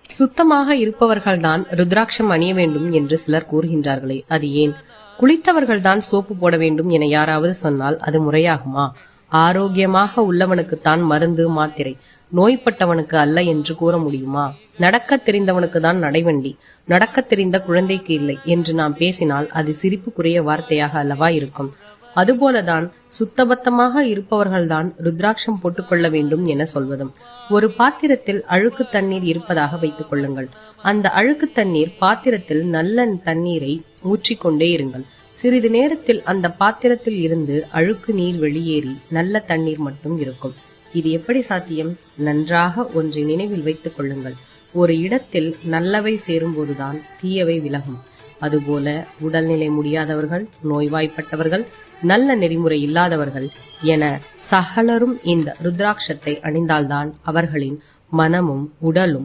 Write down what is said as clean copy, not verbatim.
சுத்தமாக இருப்பவர்கள்தான் ருத்ராட்சம் அணிய வேண்டும் என்று சிலர் கூறுகின்றார்களே, அது ஏன்? குளித்தவர்கள்தான் சோப்பு போட வேண்டும் என யாராவது சொன்னால் அது முறையாகுமா? ஆரோக்கியமாக உள்ளவனுக்குத்தான் மருந்து மாத்திரை, நோய்பட்டவனுக்கு அல்ல என்று கூற முடியுமா? நடக்க தெரிந்தவனுக்கு தான் நடைவண்டி, நடக்க தெரிந்த குழந்தைக்கு இல்லை என்று நாம் பேசினால் அது சிரிப்புக்குரிய வார்த்தையாக அல்லவா இருக்கும்? அதுபோலதான் சுத்தபத்தமாக இருப்பவர்கள்தான் ருத்ராட்சம் போட்டுக்கொள்ள வேண்டும் என சொல்வதும். ஒரு பாத்திரத்தில் அழுக்கு தண்ணீர் இருப்பதாக வைத்துக் கொள்ளுங்கள். அந்த அழுக்கு தண்ணீர் பாத்திரத்தில் நல்ல தண்ணீரை ஊற்றிக்கொண்டே இருங்கள். சிறிது நேரத்தில் அந்த பாத்திரத்தில் இருந்து அழுக்கு நீர் வெளியேறி நல்ல தண்ணீர் மட்டும் இருக்கும். இது எப்படி சாத்தியம்? நன்றாக ஒன்றை நினைவில் வைத்துக் கொள்ளுங்கள். ஒரு இடத்தில் நல்லவை சேரும்போதுதான் தீயவை விலகும். அதுபோல உடல்நிலை முடியாதவர்கள், நோய்வாய்ப்பட்டவர்கள், நல்ல நெறிமுறை இல்லாதவர்கள் என சகலரும் இந்த ருத்ராட்சத்தை அணிந்தால்தான் அவர்களின் மனமும் உடலும்